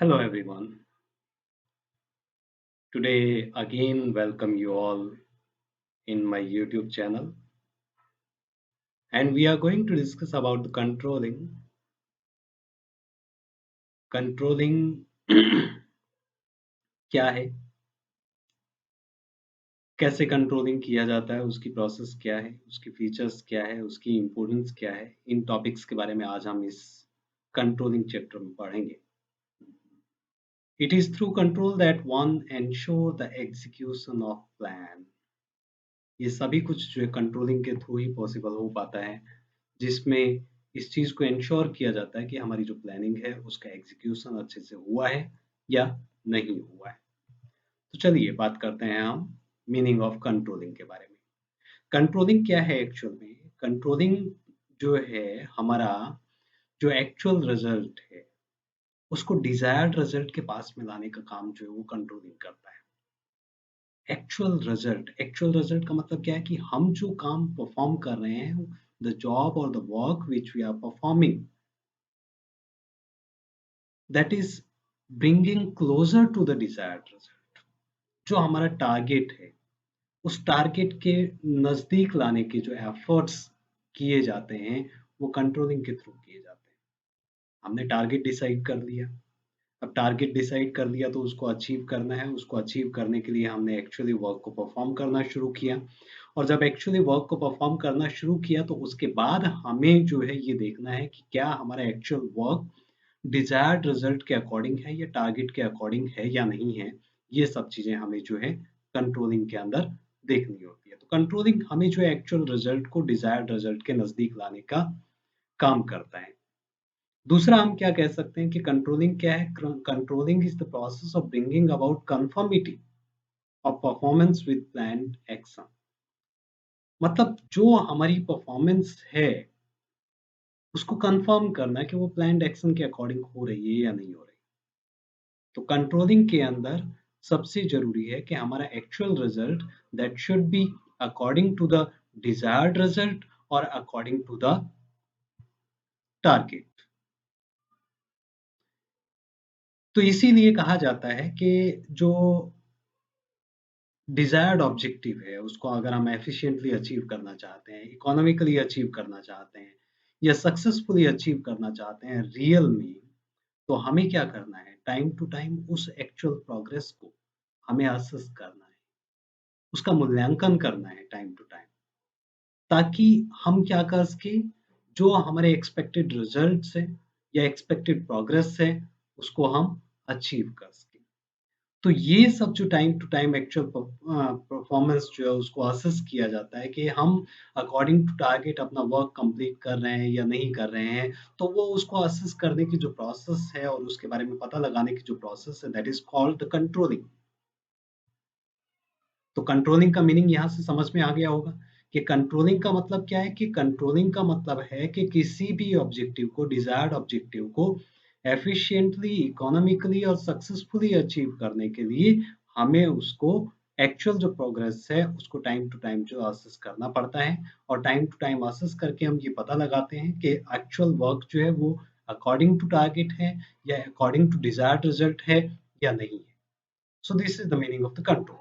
Hello everyone. Today again welcome you all in my YouTube channel and we are going to discuss about the controlling क्या है, कैसे controlling किया जाता है, उसकी प्रोसेस क्या है, उसकी फीचर्स क्या है, उसकी इम्पोर्टेंस क्या है। इन टॉपिक्स के बारे में आज हम इस कंट्रोलिंग चैप्टर में पढ़ेंगे। It is through control that one ensure the execution of plan। ये सभी कुछ जो है कंट्रोलिंग के थ्रू ही पॉसिबल हो पाता है, जिसमें इस चीज को इंश्योर किया जाता है कि हमारी जो प्लानिंग है उसका एग्जीक्यूशन अच्छे से हुआ है या नहीं हुआ है। तो चलिए बात करते हैं हम मीनिंग ऑफ कंट्रोलिंग के बारे में। कंट्रोलिंग क्या है एक्चुअल में? कंट्रोलिंग जो है हमारा जो एक्चुअल रिजल्ट है उसको डिजायर्ड रिजल्ट के पास में लाने का काम जो है वो कंट्रोलिंग करता है। एक्चुअल रिजल्ट का मतलब क्या है कि हम जो काम परफॉर्म कर रहे हैं, द जॉब और the work which we are performing, that is bringing closer to the desired result. जो हमारा टारगेट है उस टारगेट के नजदीक लाने के जो एफर्ट्स किए जाते हैं वो कंट्रोलिंग के थ्रू किए जाते हैं। हमने टारगेट डिसाइड कर लिया, अब टारगेट डिसाइड कर लिया तो उसको अचीव करना है। उसको अचीव करने के लिए हमने एक्चुअली वर्क को परफॉर्म करना शुरू किया, और जब एक्चुअली वर्क को परफॉर्म करना शुरू किया तो उसके बाद हमें जो है ये देखना है कि क्या हमारा एक्चुअल वर्क डिजायर्ड रिजल्ट के अकॉर्डिंग है या टारगेट के अकॉर्डिंग है या नहीं है। ये सब चीजें हमें जो है कंट्रोलिंग के अंदर देखनी होती है। तो कंट्रोलिंग हमें जो है एक्चुअल रिजल्ट को डिजायर्ड रिजल्ट के नजदीक लाने का काम करता है। दूसरा हम क्या कह सकते हैं कि कंट्रोलिंग क्या है? Controlling is the process of bringing about conformity of performance with planned action. मतलब जो हमारी परफॉर्मेंस है उसको कंफर्म करना कि वो प्लान्ड एक्शन के अकॉर्डिंग हो रही है या नहीं हो रही। तो कंट्रोलिंग के अंदर सबसे जरूरी है कि हमारा actual result that should be according to the desired result और अकॉर्डिंग टू द टारगेट। तो इसीलिए कहा जाता है कि जो डिजायर्ड ऑब्जेक्टिव है उसको अगर हम एफिशिएंटली अचीव करना चाहते हैं, इकोनॉमिकली अचीव करना चाहते हैं या सक्सेसफुली अचीव करना चाहते हैं रियल में, तो हमें क्या करना है? टाइम टू टाइम उस एक्चुअल प्रोग्रेस को हमें असेस करना है, उसका मूल्यांकन करना है टाइम टू टाइम, ताकि हम क्या कर सके, जो हमारे एक्सपेक्टेड रिजल्ट्स है या एक्सपेक्टेड प्रोग्रेस है उसको हम अचीव कर सके। तो ये सब जो time to time actual performance जो है उसको असेस किया जाता है कि हम अकॉर्डिंग टू टारगेट अपना वर्क कंप्लीट कर रहे हैं या नहीं कर रहे हैं। तो वो उसको असेस करने की जो प्रोसेस है और उसके बारे में पता लगाने की जो प्रोसेस है, that is called the controlling. तो कंट्रोलिंग का मीनिंग यहाँ से समझ में आ गया होगा कि कंट्रोलिंग का मतलब क्या है। कि कंट्रोलिंग का मतलब है कि किसी भी ऑब्जेक्टिव को, डिजायर्ड ऑब्जेक्टिव को एफिशिएंटली, इकोनॉमिकली और सक्सेसफुली अचीव करने के लिए हमें उसको एक्चुअल जो प्रोग्रेस है उसको टाइम टू टाइम जो असेस करना पड़ता है। और टाइम टू टाइम असेस करके हम ये पता लगाते हैं कि एक्चुअल वर्क जो है वो अकॉर्डिंग टू टारगेट है या अकॉर्डिंग टू डिजायर्ड रिजल्ट है या नहीं है। So this is the meaning of the control.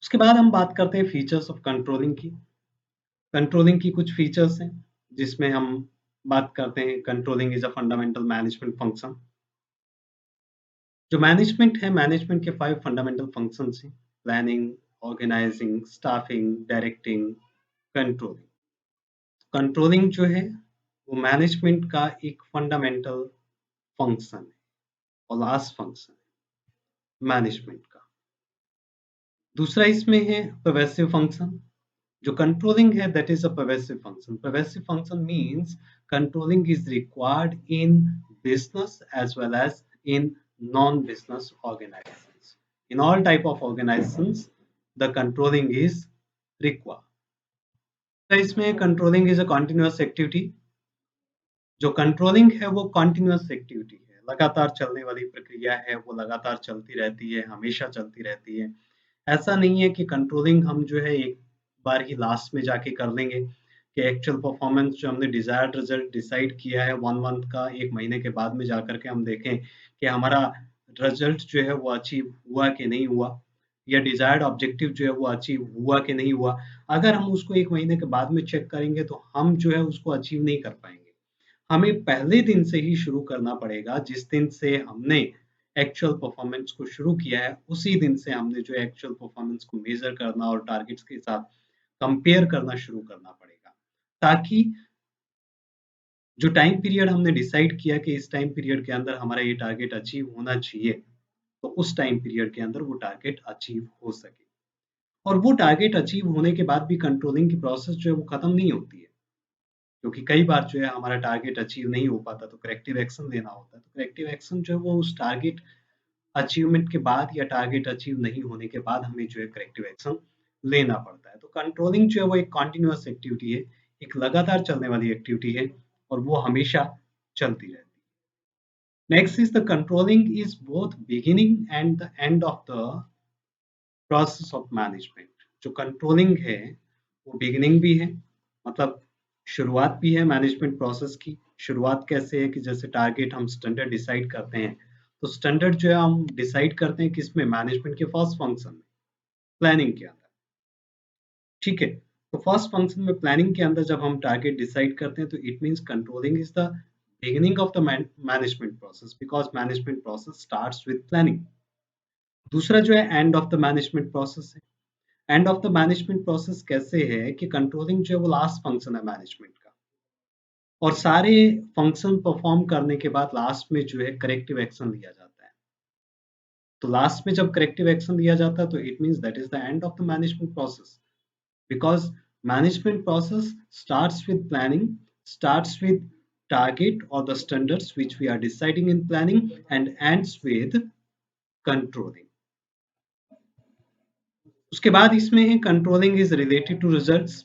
उसके बाद हम बात करते हैं फीचर्स ऑफ कंट्रोलिंग की। कंट्रोलिंग की कुछ फीचर्स हैं जिसमें हम बात करते हैं controlling is a fundamental management function. जो मैनेजमेंट है, मैनेजमेंट के 5 फंडामेंटल फंक्शंस हैं: planning, organising, staffing, directing, controlling. Controlling जो है वो मैनेजमेंट का एक फंडामेंटल फंक्शन है और लास्ट फंक्शन है मैनेजमेंट का। दूसरा इसमें है परवेसिव फंक्शन। जो कंट्रोलिंग है that is a pervasive function. Pervasive function means controlling is required in business as well as in non-business organizations. In all type of organizations, the controlling is required. तो इसमें controlling is a continuous activity। जो controlling है वो continuous activity है, लगातार चलने वाली प्रक्रिया है, वो लगातार चलती रहती है, हमेशा चलती रहती है। ऐसा नहीं है कि कंट्रोलिंग हम जो है एक बार ही लास्ट में जाके कर लेंगे, कि एक्चुअल परफॉर्मेंस जो हमने डिजायर्ड रिजल्ट डिसाइड किया है 1 मंथ का 1 महीने के बाद में जाकर के हम देखें कि हमारा रिजल्ट जो है वो अचीव हुआ कि नहीं हुआ, या डिजायर्ड ऑब्जेक्टिव जो है वो अचीव हुआ कि नहीं हुआ। अगर हम उसको 1 महीने के बाद में चेक करेंगे तो हम जो है उसको अचीव नहीं कर पाएँगे। हमें पहले दिन से ही शुरू करना पड़ेगा, जिस दिन से हमने एक्चुअल परफॉर्मेंस को शुरू किया है, उसी दिन से हमने जो एक्चुअल परफॉर्मेंस को मेज़र करना और टारगेट्स के साथ कंपेयर करना शुरू करना पड़ेगा। ताकि जो टाइम पीरियड हमने डिसाइड किया कि इस टाइम पीरियड के अंदर हमारा ये टारगेट अचीव होना चाहिए, तो उस टाइम पीरियड के अंदर वो टारगेट अचीव हो सके। और वो टारगेट अचीव होने के बाद भी कंट्रोलिंग की प्रोसेस जो है वो खत्म नहीं होती है। क्योंकि कई बार जो है हमारा टारगेट अचीव नहीं हो पाता तो करेक्टिव एक्शन लेना होता है। तो करेक्टिव एक्शन जो है वो उस टारगेट अचीवमेंट के बाद या टारगेट अचीव नहीं होने के बाद हमें जो है करेक्टिव एक्शन लेना पड़ता है। तो कंट्रोलिंग जो है वो एक कंटीन्यूअस एक्टिविटी है, एक लगातार चलने वाली एक्टिविटी है और वो हमेशा चलती रहती है। Next is the controlling is both beginning and the end of the process of management. जो कंट्रोलिंग है वो बिगिनिंग भी है, मतलब शुरुआत भी है मैनेजमेंट प्रोसेस की। शुरुआत कैसे है कि जैसे टारगेट हम स्टैंडर्ड डिसाइड करते हैं, तो स्टैंडर्ड जो है हम डिसाइड करते हैं किसमें, मैनेजमेंट के फर्स्ट फंक्शन में, प्लानिंग के अंदर। ठीक है, तो फर्स्ट फंक्शन में प्लानिंग के अंदर जब हम टारगेट डिसाइड करते हैं तो it means controlling is the beginning of the management process, because management process starts with planning. दूसरा जो है end of the management process है। End of the management process कैसे है कि कंट्रोलिंग जो है वो लास्ट फंक्शन है मैनेजमेंट का, और सारे फंक्शन परफॉर्म करने के बाद लास्ट में जो है करेक्टिव एक्शन लिया जाता है। तो लास्ट में जब करेक्टिव एक्शन लिया जाता है तो it means that is the end of the management process, because management process starts with planning, starts with target or the standards which we are deciding in planning, and ends with controlling. उसके बाद इसमें है controlling is related to results.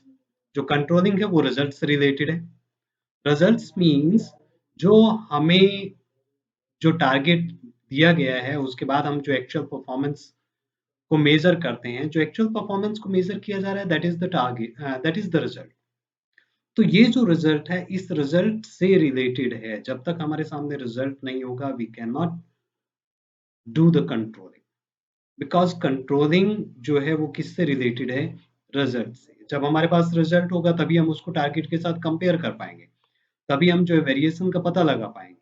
जो controlling है वो result से related है। Results means जो हमें जो टारगेट दिया गया है उसके बाद हम जो एक्चुअल परफॉर्मेंस को मेजर करते हैं, जो एक्चुअल परफॉर्मेंस को मेजर किया जा रहा है that is the target, that is the result. तो ये जो रिजल्ट है इस रिजल्ट से रिलेटेड है। जब तक हमारे सामने रिजल्ट नहीं होगा we can not do the controlling, because controlling जो है वो किससे रिलेटेड है, रिजल्ट से। जब हमारे पास रिजल्ट होगा तभी हम उसको टारगेट के साथ कंपेयर कर पाएंगे, तभी हम जो है वेरिएशन का पता लगा पाएंगे।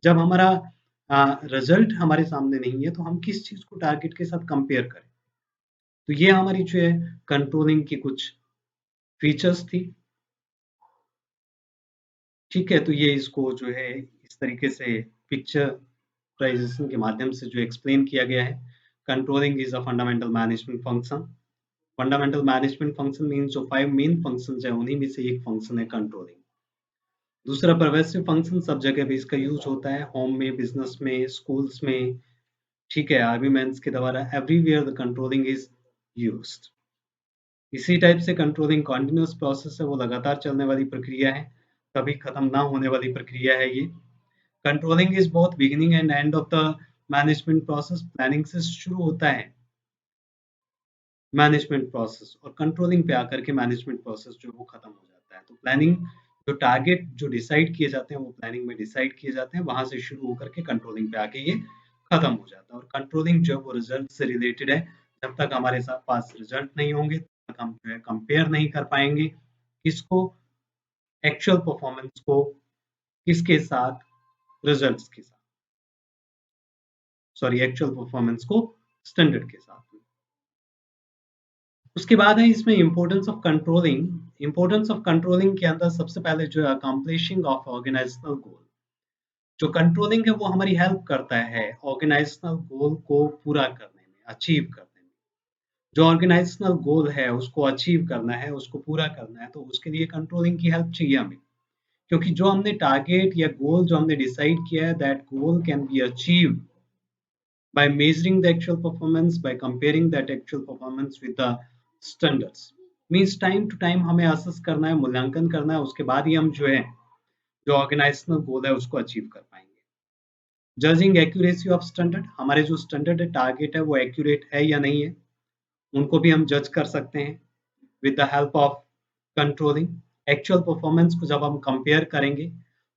जब हमारा रिजल्ट हमारे सामने नहीं है तो हम किस चीज को टारगेट के साथ कंपेयर करें। तो ये हमारी जो है कंट्रोलिंग की कुछ फीचर्स थी। ठीक है, तो ये इसको जो है इस तरीके से पिक्चराइजेशन के माध्यम से जो एक्सप्लेन किया गया है। Controlling is a fundamental management function. Fundamental management function means जो 5 मेन फंक्शंस है उन्हीं में से एक फंक्शन है कंट्रोलिंग। दूसरा परवेसिव फंक्शन, सब जगह भी इसका यूज होता है, होम में, बिजनेस में, स्कूल्स में। ठीक है, आर्ग्यूमेंट्स के द्वारा everywhere the controlling is used. इसी टाइप से कंट्रोलिंग कॉन्टिन्यूस प्रोसेस है, वो लगातार चलने वाली प्रक्रिया है, कभी खत्म ना होने वाली प्रक्रिया है ये। Controlling is both beginning and and of the management process. Planning से शुरू होता है मैनेजमेंट प्रोसेस और कंट्रोलिंग पे आकर के मैनेजमेंट प्रोसेस जो है वो खत्म हो जाता है। तो प्लानिंग, जो टारगेट जो डिसाइड किए जाते हैं वो प्लानिंग में डिसाइड किए जाते हैं, वहां से शुरू होकर के कंट्रोलिंग पे आके ये खत्म हो जाता है। और कंट्रोलिंग जो है वो रिजल्ट से रिलेटेड है। जब तक हमारे साथ पास रिजल्ट नहीं होंगे तब तक हम जो है कंपेयर नहीं कर पाएंगे किसको, एक्चुअल परफॉर्मेंस को, किसके साथ, रिजल्ट्स के साथ, सॉरी एक्चुअल परफॉर्मेंस को स्टैंडर्ड के साथ। उसके बाद है इसमें importance of controlling. Importance of controlling के अंदर सबसे पहले जो है अकम्प्लिशिंग ऑफ ऑर्गेनाइजेशनल गोल। जो कंट्रोलिंग है वो हमारी हेल्प करता है ऑर्गेनाइजेशनल गोल को पूरा करने में, अचीव करने में। जो ऑर्गेनाइजेशनल गोल है उसको अचीव करना है, उसको पूरा करना है, तो उसके लिए कंट्रोलिंग की हेल्प चाहिए हमें। क्योंकि जो हमने टारगेट या गोल जो हमने डिसाइड किया है that goal can be achieve by measuring the actual performance, by comparing that actual performance with the standards। Means time to time हमें असेस करना है, मूल्यांकन करना है, उसके बाद ही हम जो है जो ऑर्गेनाइजेशनल गोल है उसको अचीव कर पाएंगे। जजिंग एक्यूरेसी ऑफ स्टैंडर्ड, हमारे जो स्टैंडर्ड है, टारगेट है, वो एक्यूरेट है या नहीं है, उनको भी हम जज कर सकते हैं with the help of controlling. Actual performance को जब हम कंपेयर करेंगे,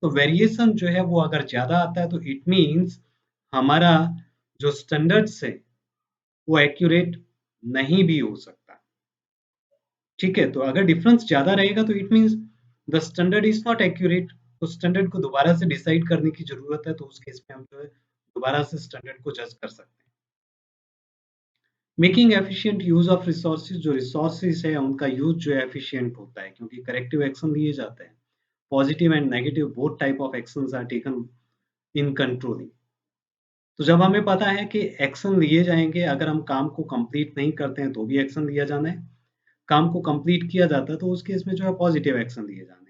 तो वेरिएशन जो है वो अगर ज़्यादा आता है तो इट मीन्स हमारा जो स्टैंडर्ड्स है, वो एक्यूरेट नहीं भी हो सकता। ठीक है? तो अगर डिफरेंस ज़्यादा रहेगा तो it means the standard is not accurate, तो स्टैंडर्ड को दोबारा से डिसाइड करने की ज़रूरत है, तो उस केस में हम जो है दोबारा से स्टैंडर्ड को जज कर सकते हैं। Making efficient use of resources, जो रिसोर्सेज़ है उनका यूज़ जो है एफिशिएंट होता है क्योंकि करेक्टिव एक्शन लिए जाते हैं। Positive and negative both type of actions are taken in controlling. तो जब हमें पता है कि एक्शन लिए जाएँगे, अगर हम काम को कंप्लीट नहीं करते हैं तो भी एक्शन लिया जाना है, काम को कंप्लीट किया जाता है तो उस केस में जो है पॉजिटिव एक्शन लिए जाने हैं।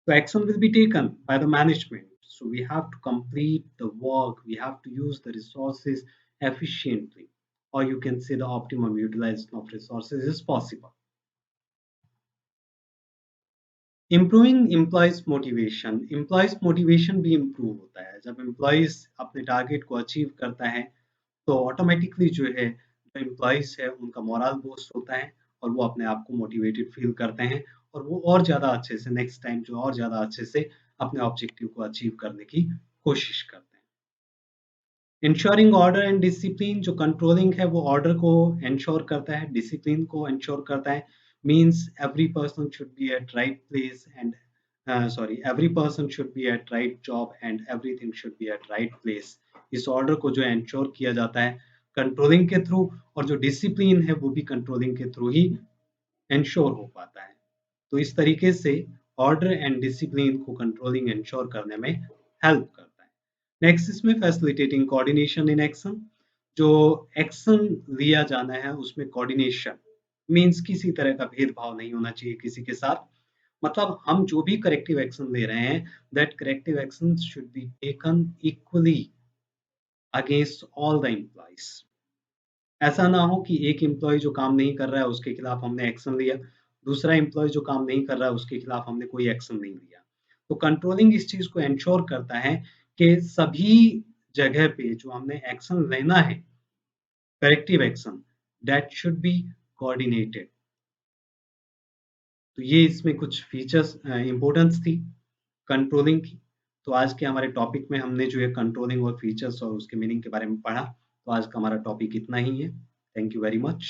So action will be taken by the management. So we have to complete the work, we have to use the resources efficiently, or you can say the optimum utilization of resources is possible. Improving employees motivation भी improve होता है जब employees अपने target को achieve करता है तो automatically जो है जो employees है उनका morale boost होता है और वो अपने आप को motivated feel करते हैं और वो और ज़्यादा अच्छे से next time जो और ज़्यादा अच्छे से अपने objective को achieve करने की कोशिश करते हैं। इंश्योरिंग ऑर्डर एंड डिसिप्लिन, जो कंट्रोलिंग है वो ऑर्डर को इंश्योर करता है, डिसिप्लिन को इंश्योर करता है। Means every person should be at right place and every person should be at right job and everything should be at right place. इस ऑर्डर को जो है इंश्योर किया जाता है कंट्रोलिंग के थ्रू, और जो डिसिप्लिन है वो भी कंट्रोलिंग के थ्रू ही इंश्योर हो पाता है। तो इस तरीके से ऑर्डर एंड डिसिप्लिन को कंट्रोलिंग इंश्योर करने में हेल्प करता है। नेक्स्ट इसमें फैसिलिटेटिंग कोऑर्डिनेशन इन एक्शन, जो एक्शन लिया जाना है उसमें कोऑर्डिनेशन मीन्स किसी तरह का भेदभाव नहीं होना चाहिए किसी के साथ। मतलब हम जो भी करेक्टिव एक्शन ले रहे हैं, that corrective action should be taken equally against all the employees. ऐसा ना हो कि एक एम्प्लॉयी जो काम नहीं कर रहा है उसके खिलाफ हमने एक्शन लिया, दूसरा एम्प्लॉयी जो काम नहीं कर रहा है उसके खिलाफ हमने कोई एक्शन नहीं लिया। तो कंट्रोलिंग इस चीज़ को एन्श्योर करता है कि सभी जगह पे जो हमने एक्शन लेना है, corrective action, that should B coordinated. तो ये इसमें कुछ फीचर्स इम्पोर्टेंस थी कंट्रोलिंग की। तो आज के हमारे टॉपिक में हमने जो है कंट्रोलिंग और फीचर्स और उसके मीनिंग के बारे में पढ़ा। तो आज का हमारा टॉपिक इतना ही है। Thank you very much.